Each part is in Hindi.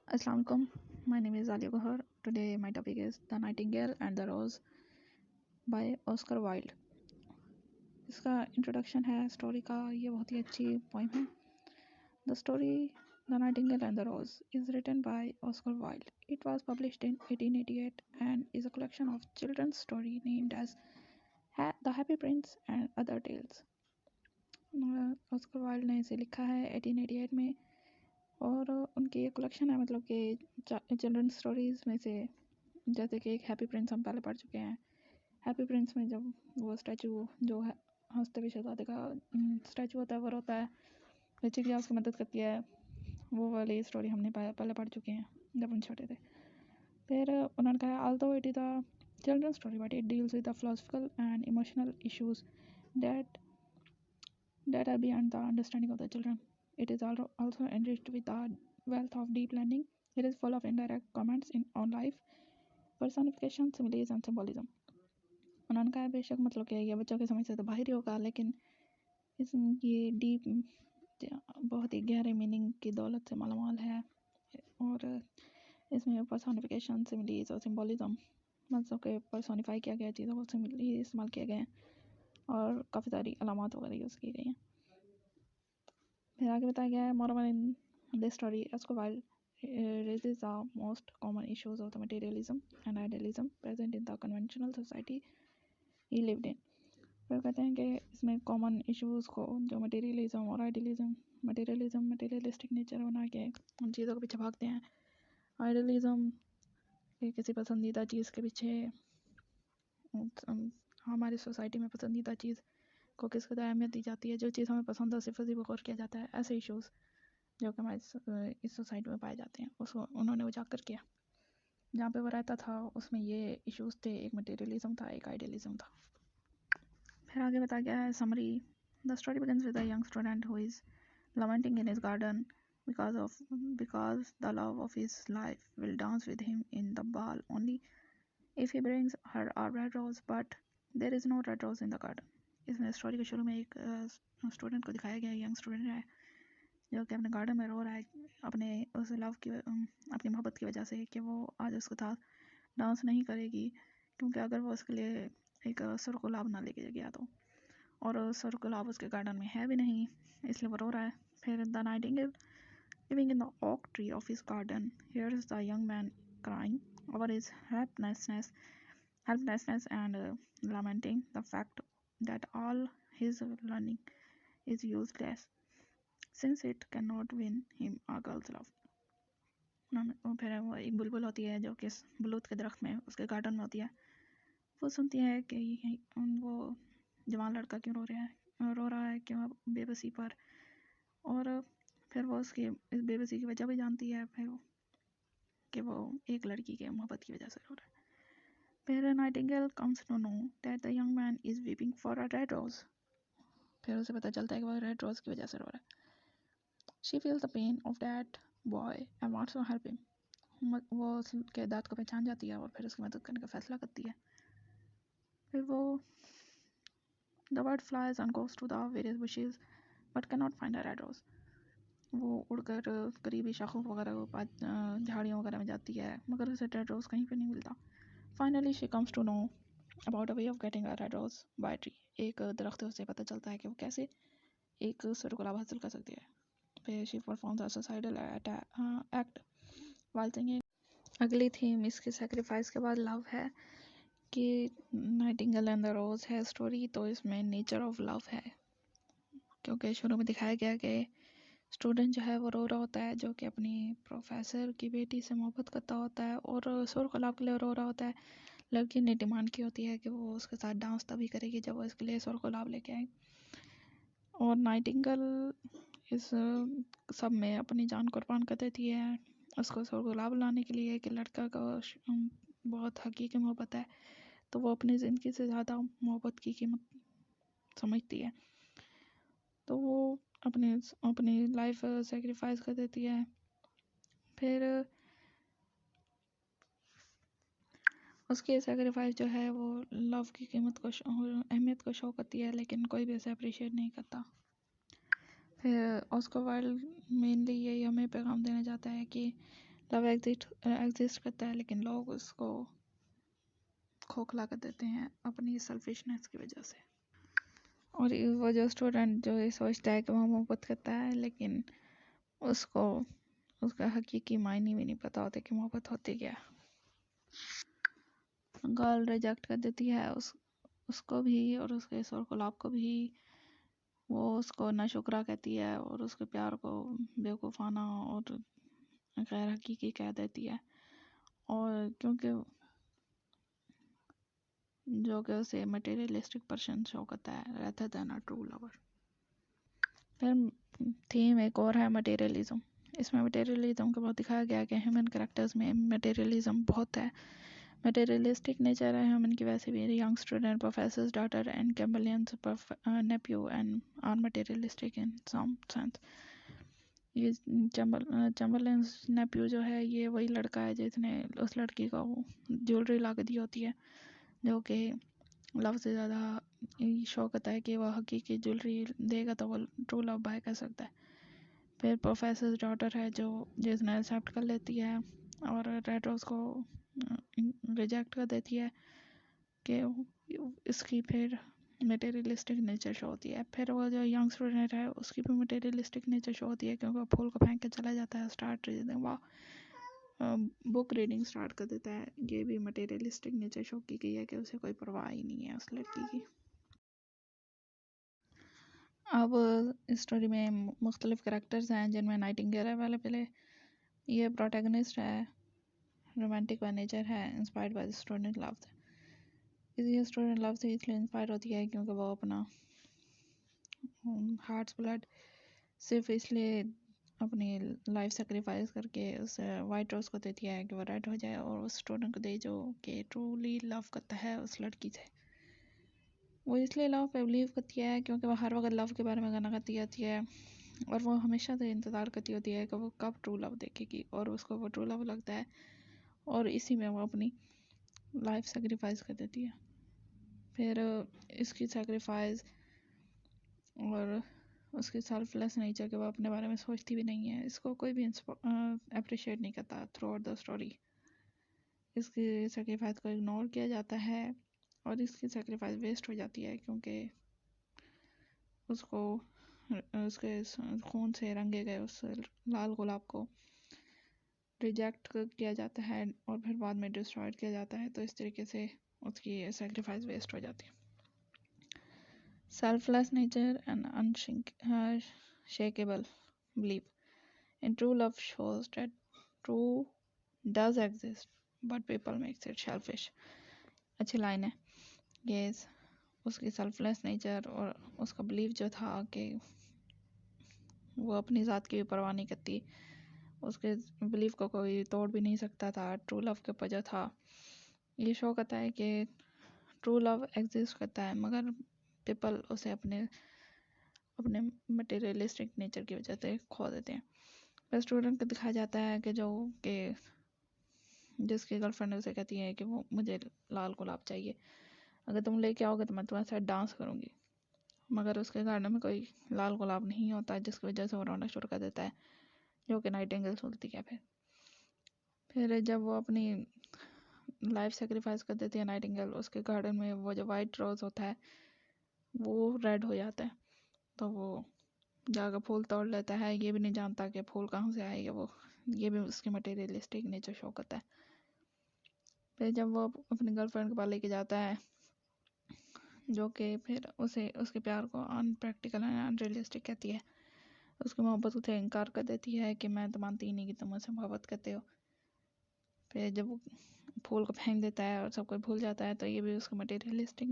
Assalamu alaikum. My name is Ali Gohar. Today my topic is The Nightingale and the Rose by Oscar Wilde. इसका इंट्रोडक्शन है स्टोरी का. ये बहुत ही अच्छी पोइम है. The story The Nightingale and the Rose is written by Oscar Wilde. It was published in 1888 and is a collection of children's story named as The Happy Prince and Other Tales. Oscar Wilde ने इसे लिखा है 1888 में और उनकी ये कलेक्शन है, मतलब कि चिल्ड्रंस स्टोरीज में से, जैसे कि एक हैप्पी प्रिंस हम पहले पढ़ चुके हैं. हैप्पी प्रिंस में जब वो स्टैचू जो है हंसते हुए शहजादे का स्टैचू होता है वो रोता है, फिर चिड़िया उसकी मदद करती है. वो वाली स्टोरी हमने पहले पढ़ चुके हैं जब हम छोटे थे. फिर उन्होंने कहा although it is a children's story but it deals with the philosophical and emotional issues that are beyond the understanding of the children. It is also enriched with a wealth of deep learning. It is full of indirect comments on life, personification, similes and symbolism. उन्होंने कहा बेशक मतलब कि ये बच्चों के समझ से तो बाहर ही होगा, लेकिन ये डीप बहुत ही गहरे मीनिंग की दौलत से मालामाल है. और इसमें पर्सोनिफिकेशन, सिमिलीज और सिम्बोलिज्म, मतलब के पर्सोनिफाई किया गया चीज़ों को सिमिली इस्तेमाल किए गए हैं और काफ़ी सारी अलामत वगैरह यूज़ की गई हैं. फिर आगे बताया गया है moral in this story Oscar Wilde raises the most common issues of the materialism and idealism present in the conventional society he lived in. फिर कहते हैं कि इसमें कॉमन इश्यूज़ को जो मटेरियलिज्म और आइडियलिज्म, मटेरियलिस्टिक नेचर बना के उन चीज़ों के पीछे भागते हैं. आइडियलिज्म किसी पसंदीदा चीज़ के पीछे, हमारी सोसाइटी में पसंदीदा चीज़ को किस कदर अहमियत दी जाती है, जो चीज़ हमें पसंद है सिर्फ उसी पर गौर किया जाता है. ऐसे इश्यूज़ जो कि हमारे इस सोसाइटी में पाए जाते हैं उसको उन्होंने उजागर किया. जहाँ पे वो रहता था उसमें ये इश्यूज़ थे, एक मटेरियलिज्म था, एक आइडियलिज्म था. फिर आगे बताया गया है summary. The story begins with a young student who is lamenting in his garden because the love of his life will dance with him in the ball only if he brings her a red rose, but there is no red rose in the garden. इसमें स्टोरी के शुरू में एक स्टूडेंट को दिखाया गया है, यंग स्टूडेंट है जो कि अपने गार्डन में रो रहा है अपने उस लव की अपनी मोहब्बत की वजह से कि वो आज उसके साथ डांस नहीं करेगी, क्योंकि अगर वो उसके लिए एक सुर गुलाब ना लेके गया तो, और सुर गुलाब उसके गार्डन में है भी नहीं, इसलिए वो रो रहा है. फिर the Nightingale living in the oak tree of his garden hears the young man crying over his helplessness and lamenting the fact that all his learning is useless since it cannot win him a girl's love. फिर वो एक बुलबुल होती है जो कि बलूत के दरख्त में उसके गार्डन में होती है. वो सुनती है कि वो जवान लड़का क्यों रो रहा है क्यों बेबसी पर, और फिर वो उसकी इस बेबसी की वजह भी जानती है फिर कि वो एक लड़की के मोहब्बत की वजह से रो रहा है. फिर nightingale comes to know that the young man is weeping for a red rose. फिर उसे पता चलता है कि वो रेड रोज की वजह से रो रहा है. She feels the pain of that boy and wants to help him. वो उसके दर्द को पहचान जाती है और फिर उसकी मदद करने का फैसला करती है. फिर वो the bird flies and goes to the various bushes but can not find a red rose. वो उड़कर करीबी शाखों वगैरह झाड़ियों वगैरह में जाती है मगर उसे रेड रोज कहीं पे नहीं मिलता. Finally she comes to know about a way of getting a red rose by tree. एक दरख्त से पता चलता है कि वो कैसे एक सुर गुलाब हासिल कर सकती है. फिर she performs a suicidal act while singing. अगली थीम इसके सेक्रीफाइस के बाद लव है कि नाइटिंगेल एंड द रोज है स्टोरी, तो इसमें नेचर ऑफ लव है, क्योंकि शुरू में दिखाया गया कि स्टूडेंट जो है वो रो रहा होता है जो कि अपनी प्रोफेसर की बेटी से मोहब्बत करता होता है और सुर गुलाब के लिए रो रहा होता है. लड़की ने डिमांड की होती है कि वो उसके साथ डांस तभी करेगी जब वो इसके लिए सुर गुलाब लेके आए. और नाइटिंगेल इस सब में अपनी जान कुर्बान कर देती है उसको सुर गुलाब लाने के लिए कि लड़का का बहुत हकीकी मोहब्बत है, तो वो अपनी ज़िंदगी से ज़्यादा मोहब्बत की कीमत समझती है, तो वो अपनी लाइफ सेक्रीफाइस कर देती है. फिर उसकी सेक्रीफाइस जो है वो लव की कीमत को अहमियत को शो करती है, लेकिन कोई भी उसे अप्रिशिएट नहीं करता. फिर ऑस्कर वाइल्ड मेनली यही हमें पैगाम देना चाहता है कि लव एग्जिस्ट करता है, लेकिन लोग उसको खोखला कर देते हैं अपनी सेल्फिशनेस की वजह से। और वो जो स्टूडेंट जो ये सोचता है कि वो मोहब्बत करता है, लेकिन उसको उसका हकीकी मायने भी नहीं पता होता कि मोहब्बत होती क्या। गर्ल रिजेक्ट कर देती है उसको भी और उसके इस और गुलाब को भी। वो उसको नाशुक्रा कहती है और उसके प्यार को बेवकूफ़ाना और गैर हकीकी कह देती है, और क्योंकि जो कि उसे मटेरियलिस्टिक पर्सन शो करता है rather than a true lover. फिर थीम एक और है मटेरियलिज्म। इसमें मटेरियलिज्म को बहुत दिखाया गया है कि ह्यूमन करेक्टर्स में मटेरियलिज्म बहुत है। मटेरियलिस्टिक नेचर है ह्यूमन की, वैसे भी young student, professor's daughter and Chamberlain's nephew and are materialistic in some sense. ये चैम्बरलेंस नेप्यू जो है ये वही लड़का है जिसने उस लड़की को ज्वेलरी ला के दी होती है, जो कि लव से ज़्यादा शौक होता है कि वह हकीकी ज्वेलरी देगा तो वो ट्रू लव बाय कर सकता है। फिर प्रोफेसर डॉटर है जो जिसने एक्सेप्ट कर लेती है और रेड रोज को रिजेक्ट कर देती है कि इसकी फिर मटेरियलिस्टिक नेचर शो होती है। फिर वो जो यंग स्टूडेंट है उसकी भी मटेरियलिस्टिक नेचर शो होती है, क्योंकि वो फूल को फेंक के चला जाता है, स्टार्ट बुक रीडिंग स्टार्ट कर देता है। ये भी मटेरियलिस्टिक नेचर शो की गई है कि उसे कोई परवाह ही नहीं है उस लड़की की। अब इस स्टोरी में मुख्तलिफ करैक्टर्स हैं जिनमें नाइटिंगेल अवेलेबल है। ये प्रोटैगनिस्ट है, रोमांटिक बाय नेचर है, inspired by the student love. ये स्टूडेंट लव से इसलिए इंस्पायर होती है क्योंकि वो अपना हार्ट्स ब्लड सिर्फ इसलिए अपनी लाइफ सेक्रीफाइस करके उस वाइट रोज को देती है कि वो रेड हो जाए और उस स्टूडेंट को दे जो कि ट्रूली लव करता है उस लड़की से। वो इसलिए लव पे बिलीव करती है क्योंकि वो हर वक्त लव के बारे में गाना गाती रहती है और वो हमेशा से इंतज़ार करती होती है कि वो कब ट्रू लव देखेगी, और उसको वो ट्रू लव लगता है और इसी में वो अपनी लाइफ सेक्रीफाइस कर देती है। फिर इसकी सेक्रीफाइस और उसकी सेल्फलेस नेचर के वो अपने बारे में सोचती भी नहीं है, इसको कोई भी अप्रिशिएट नहीं करता थ्रू आउट द स्टोरी। इसकी सेक्रीफाइस को इग्नोर किया जाता है और इसकी सेक्रीफाइस वेस्ट हो जाती है क्योंकि उसको उसके खून से रंगे गए उस लाल गुलाब को रिजेक्ट किया जाता है और फिर बाद में डिस्ट्रॉयड किया जाता है, तो इस तरीके से उसकी सेक्रीफाइस वेस्ट हो जाती है। Selfless nature and unshakable belief in true love shows that true does exist, but people makes it selfish. अच्छी लाइन है ये। उसकी सेल्फलेस नेचर और उसका बिलीव जो था कि वो अपनी ज़ात की भी परवाह नहीं करती, उसके बिलीव को कोई तोड़ भी नहीं सकता था। ट्रू लव के ऊपर जो था ये शो करता है कि ट्रू लव एग्जिस्ट करता है, मगर पीपल उसे अपने अपने मटेरियलिस्टिक नेचर की वजह से खो देते हैं। फिर स्टूडेंट को दिखाया जाता है कि जो कि जिसकी गर्लफ्रेंड उसे कहती है कि वो मुझे लाल गुलाब चाहिए, अगर तुम लेके आओगे तो मैं तुम्हारे साथ डांस करूँगी, मगर उसके गार्डन में कोई लाल गुलाब नहीं होता, जिसकी वजह से वो रोना शुरू कर देता है, जो कि नाइटिंगेल सुनती है। फिर जब वो अपनी लाइफ सेक्रीफाइस कर देती है नाइटिंगेल, उसके गार्डन में वो जो वाइट रोज़ होता है वो रेड हो जाता है, तो वो जाकर फूल तोड़ लेता है, ये भी नहीं जानता कि फूल कहाँ से आएगा। वो ये भी उसकी मटेरियलिस्टिक नेचर शो करता है। फिर जब वो अपनी गर्लफ्रेंड के पास लेके जाता है, जो कि फिर उसे उसके प्यार को अनप्रैक्टिकल एंड अनरियलिस्टिक कहती है, उसकी मोहब्बत उसे इनकार कर देती है कि मैं तो मानती ही नहीं कि तुम मुझसे मोहब्बत करते हो। फिर जब वो फूल को फेंक देता है और सब कुछ भूल जाता है, तो ये भी उसका मटेरियलिस्टिक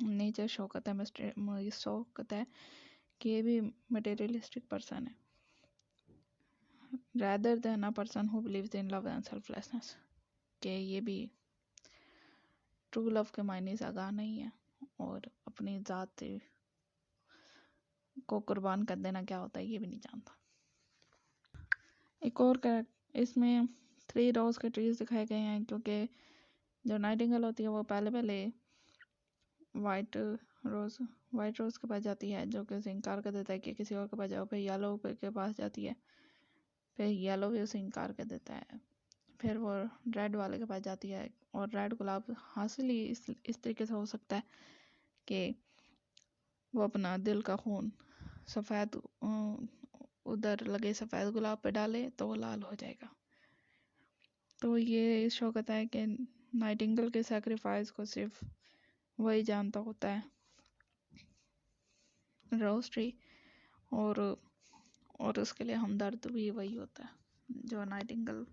नेचर शो करता है, शो करता है कि ये भी मटेरियलिस्टिक पर्सन है rather than a person who believes in love and selflessness, कि ये भी ट्रू लव के मायने से आगाह नहीं है और अपनी ज़ात को कुर्बान कर देना क्या होता है ये भी नहीं जानता। एक और इसमें 3 रोज के ट्रीज दिखाए गए हैं, क्योंकि जो नाइटिंगेल होती है वो पहले वाइट रोज के पास जाती है, जो कि उसे इनकार कर देता है कि किसी और के पास जाओ। फिर येलो के पास जाती है, फिर येलो भी उसे इनकार कर देता है। फिर वो रेड वाले के पास जाती है और रेड गुलाब हासिल ही इस तरीके से हो सकता है कि वो अपना दिल का खून सफ़ेद उधर लगे सफ़ेद गुलाब पे डाले तो वो लाल हो जाएगा। तो ये शो कहता है कि नाइटिंगेल के सेक्रीफाइस को सिर्फ वही जानता होता है, रोज ट्री, और उसके लिए हमदर्द भी वही होता है जो नाइटिंगेल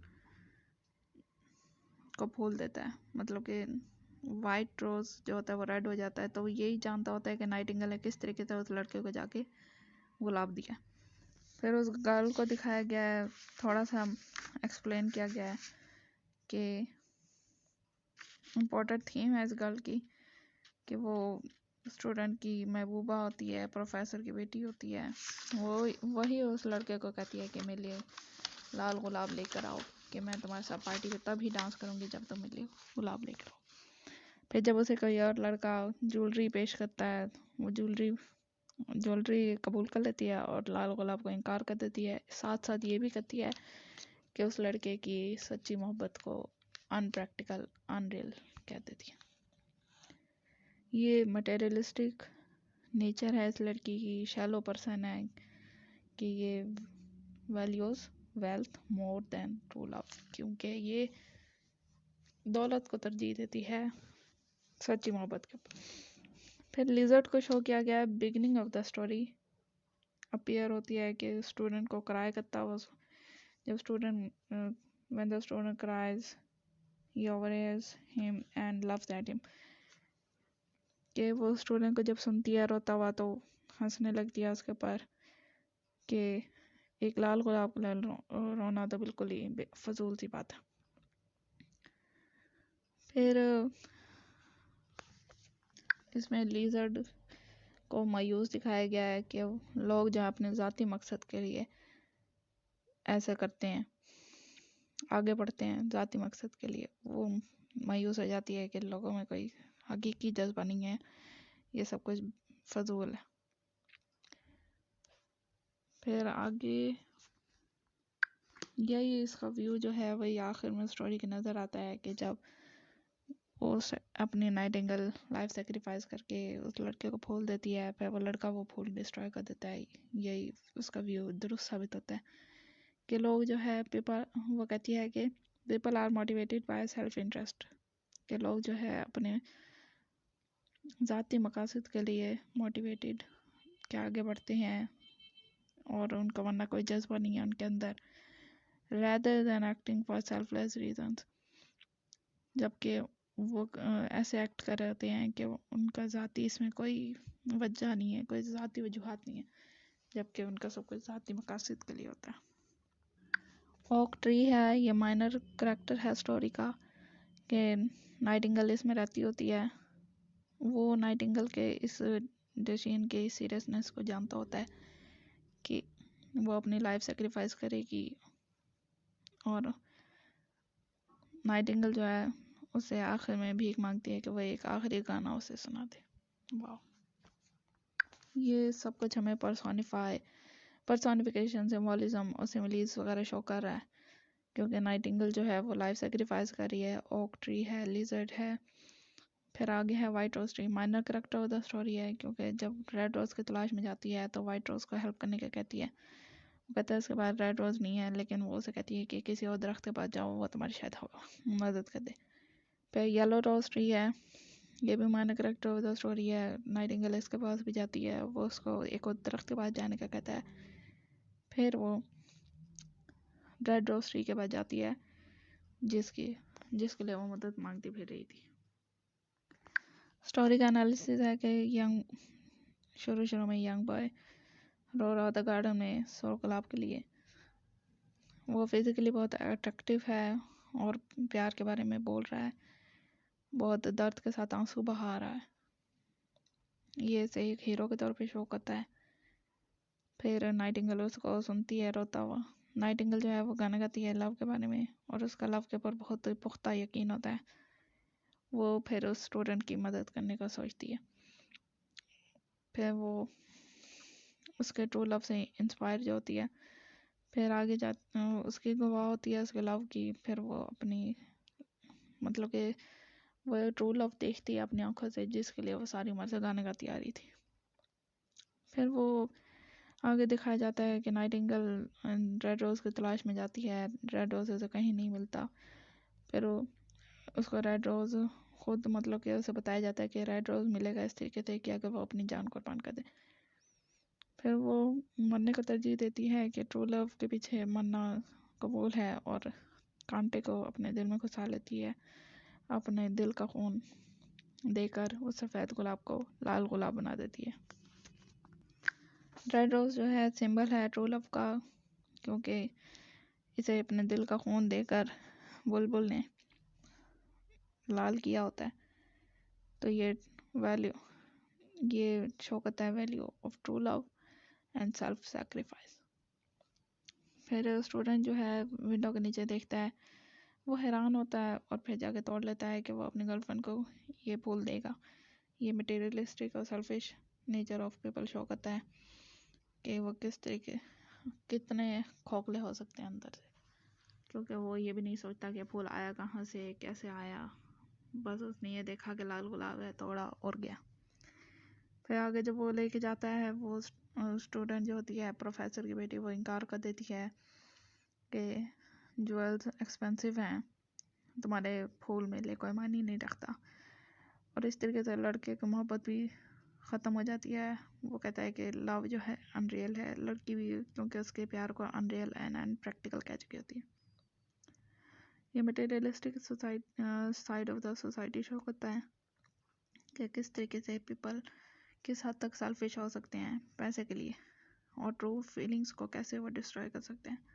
को फूल देता है। मतलब कि वाइट रोज जो होता है वो रेड हो जाता है, तो वो यही जानता होता है कि नाइटिंगेल ने किस तरीके से उस लड़के को जाके गुलाब दिया। फिर उस गर्ल को दिखाया गया है, थोड़ा सा एक्सप्लेन किया गया है कि इम्पोर्टेंट थीम है इस गर्ल की कि वो स्टूडेंट की महबूबा होती है, प्रोफेसर की बेटी होती है। वो वही उस लड़के को कहती है कि मेरे लिए लाल गुलाब लेकर आओ, कि मैं तुम्हारे साथ पार्टी पे तभी डांस करूँगी जब तुम मेरे लिए गुलाब लेकर आओ। फिर जब उसे कोई और लड़का ज्वेलरी पेश करता है, वो ज्वेलरी कबूल कर लेती है और लाल गुलाब को इनकार कर देती है। साथ साथ ये भी कहती है कि उस लड़के की सच्ची मोहब्बत को अनप्रैक्टिकल, अनरियल कह देती है। ये मटेरियलिस्टिक नेचर है इस लड़की की, शैलो पर्सन है कि ये values wealth more than true love, क्योंकि ये दौलत को तरजीह देती है सच्ची मोहब्बत के ऊपर। फिर लिजर्ड को शो किया गया है। Beginning of the story appear होती है कि स्टूडेंट को क्राई करता हुआ, जब student when the student cries he overhears him and laughs at him, कि वो स्टूडेंट को जब सुनती है रोता हुआ तो हंसने लगती है उसके ऊपर, कि एक लाल गुलाब को रोना तो बिल्कुल ही फजूल सी बात है। फिर इसमें लिजर्ड को मायूस दिखाया गया है कि लोग जो अपने ज़ाती मकसद के लिए ऐसा करते हैं, आगे बढ़ते हैं ज़ाती मकसद के लिए, वो मायूस हो जाती है कि लोगों में कोई हकीकी जज्बा नहीं है, ये सब कुछ फजूल है। फिर आगे यही इसका व्यू जो है वही आखिर में स्टोरी के नज़र आता है कि जब वो अपनी नाइटिंगेल लाइफ सेक्रीफाइस करके उस लड़के को फूल देती है, फिर वो लड़का वो फूल डिस्ट्रॉय कर देता है। यही उसका व्यू दुरुस्त साबित होता है कि लोग जो है पीपल, वो कहती है कि people are motivated by self interest, कि लोग जो है अपने ज़ाती मकासद के लिए मोटिवेटेड के आगे बढ़ते हैं और उनका वरना कोई जज्बा नहीं है उनके अंदर, rather than acting for selfless reasons, जबकि वो ऐसे एक्ट कर रहे होते हैं कि उनका ज़ाती इसमें कोई वजह नहीं है, कोई ज़ाती वजूहात नहीं है, जबकि उनका सब कुछ ज़ाती मकासद के लिए होता है। ओक ट्री है, ये माइनर करैक्टर है स्टोरी का, कि नाइटिंगेल इसमें रहती होती है। वो नाइटिंगेल के इस डिसीजन के सीरियसनेस को जानता होता है कि वो अपनी लाइफ सेक्रीफाइस करेगी, और नाइटिंगेल जो है उसे आखिर में भीख मांगती है कि वो एक आखिरी गाना उसे सुना दे। वाह, ये सब कुछ हमें पर्सोनिफिकेशन, सिम्बोलिज्म और सिमिलीज वगैरह शो कर रहा है, क्योंकि नाइटिंगेल जो है वो लाइफ सेक्रीफाइस कर रही है। ओक ट्री है, लिजर्ड है, फिर आगे है white rose tree, minor character of the story है, क्योंकि जब रेड रोज की तलाश में जाती है तो वाइट रोज को हेल्प करने का कहती है। वो कहता है उसके बाद रेड रोज नहीं है, लेकिन वो उसे कहती है कि किसी और दरख्त के पास जाओ, वो तुम्हारी शायद मदद कर दे। फिर येलो रोज ट्री है, ये भी minor character of the story है। नाइटिंगेल इसके पास भी जाती है, वो उसको एक और दरख्त के पास जाने का कहता है। फिर वो रेड रोज ट्री के पास जाती है, जिसके लिए वो मदद मांगती फिर रही थी। स्टोरी का एनालिसिस है कि शुरू में यंग बॉय रो रहा होता गार्डन में सौ गुलाब के लिए। वो फिजिकली बहुत अट्रैक्टिव है और प्यार के बारे में बोल रहा है, बहुत दर्द के साथ आंसू बहा रहा है, ये इसे एक हीरो के तौर पे शो करता है। फिर नाइटिंगेल उसको सुनती है रोता हुआ। नाइटिंगेल जो है वो गाना गाती है लव के बारे में, और उसका लव के ऊपर बहुत पुख्ता यकीन होता है। वो फिर उस स्टूडेंट की मदद करने का सोचती है। फिर वो उसके ट्रू लव से इंस्पायर जो होती है, फिर आगे जा उसकी गवाह होती है उसके लव की। फिर वो अपनी मतलब कि वो ट्रू लव देखती है अपनी आंखों से, जिसके लिए वो सारी उम्र से गाने गाती आ रही थी। फिर वो आगे दिखाया जाता है कि नाइटिंगेल रेड रोज़ की तलाश में जाती है, रेड रोज़ उसे कहीं नहीं मिलता। फिर वो उसको रेड रोज़ खुद मतलब कि उसे बताया जाता है कि रेड रोज़ मिलेगा इस तरीके से कि अगर वो अपनी जान कुर्बान कर दे। फिर वो मरने को तरजीह देती है कि ट्रू लव के पीछे मरना कबूल है, और कांटे को अपने दिल में घुसा लेती है, अपने दिल का खून देकर उस सफ़ेद गुलाब को लाल गुलाब बना देती है। रेड रोज़ जो है सिंबल है ट्रू लव का, क्योंकि इसे अपने दिल का खून देकर बुलबुल ने लाल किया होता है। तो ये शो करता है value of true love and self sacrifice. फिर स्टूडेंट जो है विंडो के नीचे देखता है, वो हैरान होता है और फिर जाके तोड़ लेता है कि वो अपनी गर्लफ्रेंड को ये बोल देगा। ये मटेरियलिस्टिक और selfish nature of people show करता है कि वो कितने खोखले हो सकते हैं अंदर से, क्योंकि वो ये भी नहीं सोचता कि फूल आया कहाँ से, कैसे आया। बस उसने ये देखा कि लाल गुलाब है, तोड़ा और गया। फिर आगे जब वो लेके जाता है, वो स्टूडेंट जो होती है प्रोफेसर की बेटी, वो इनकार कर देती है कि ज्वेल्स एक्सपेंसिव हैं, तुम्हारे फूल मेले कोई मायने नहीं रखता। और इस तरीके से लड़के की मोहब्बत भी ख़त्म हो जाती है। वो कहता है कि लव जो है अनरियल है, लड़की भी क्योंकि उसके प्यार को अनरियल एंड प्रैक्टिकल कह चुकी होती है। ये materialistic side of the society show करता है कि किस तरीके से पीपल किस हद तक सेल्फिश हो सकते हैं पैसे के लिए, और ट्रू फीलिंग्स को कैसे वो डिस्ट्रॉय कर सकते हैं।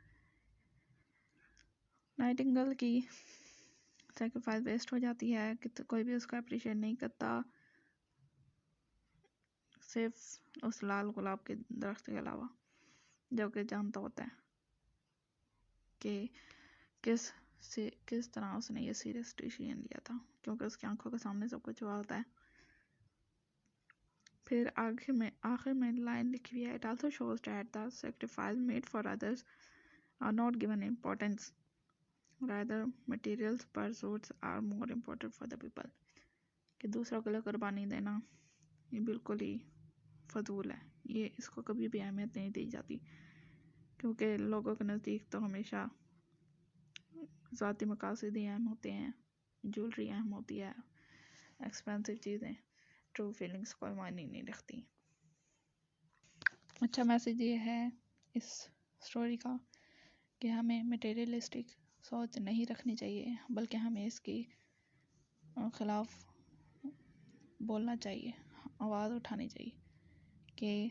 नाइटिंगेल की सैक्रिफाइस वेस्ट हो जाती है कि कोई भी उसको अप्रिशिएट नहीं करता, सिर्फ उस लाल गुलाब के दरख्त के अलावा, जो कि जानता होता है कि किस तरह उसने ये सीरियस डिसीजन लिया था, क्योंकि उसकी आंखों के सामने सब कुछ हुआ होता है। फिर आखिर में लाइन लिखी हुई है, it also shows that the sacrifice made for others are not given importance, rather materials pursuits are more important for the people. कि दूसरों के लिए कुर्बानी देना ये बिल्कुल ही फजूल है, ये इसको कभी भी अहमियत नहीं दी जाती, क्योंकि लोगों के नज़दीक तो हमेशा ज़ाती मकासद ही अहम होते हैं, ज्वेलरी अहम होती है, एक्सपेंसिव चीज़ें, ट्रू फीलिंग्स कोई मायने नहीं रखती। अच्छा मैसेज ये है इस स्टोरी का कि हमें मटेरियलिस्टिक सोच नहीं रखनी चाहिए, बल्कि हमें इसकी ख़िलाफ़ बोलना चाहिए, आवाज़ उठानी चाहिए कि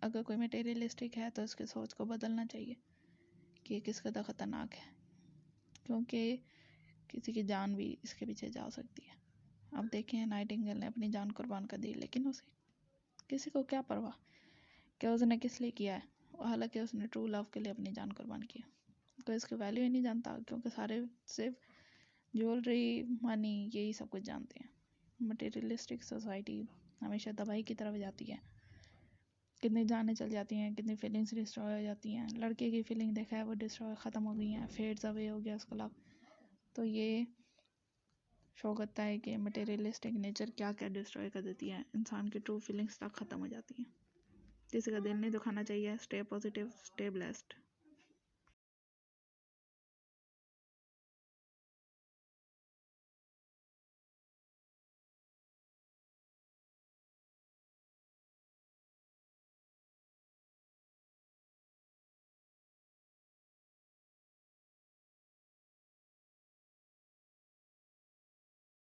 अगर कोई मटेरियलिस्टिक है तो उसकी सोच को बदलना चाहिए कि किस कदर ख़तरनाक है, क्योंकि किसी की जान भी इसके पीछे जा सकती है। अब देखें नाइटिंगेल ने अपनी जान कुर्बान कर दी, लेकिन उसे किसी को क्या परवाह कि उसने किस लिए किया है, हालांकि उसने ट्रू लव के लिए अपनी जान कुर्बान की। कोई इसकी वैल्यू ही नहीं जानता, क्योंकि सारे सिर्फ ज्वेलरी मनी यही सब कुछ जानते हैं। मटेरियलिस्टिक सोसाइटी हमेशा तबाही की तरफ जाती है, कितनी जानें चल जाती हैं, कितनी फीलिंग्स डिस्ट्रॉय हो जाती हैं। लड़के की फीलिंग देखा है वो डिस्ट्रॉय ख़त्म हो गई हैं, फेड्स अवे हो गया उसका लव। तो ये शो करता है कि मटेरियलिस्टिक नेचर क्या क्या डिस्ट्रॉय कर देती है, इंसान की ट्रू फीलिंग्स तक ख़त्म हो जाती हैं। किसी का दिल नहीं दुखाना चाहिए। Stay positive, stay blessed.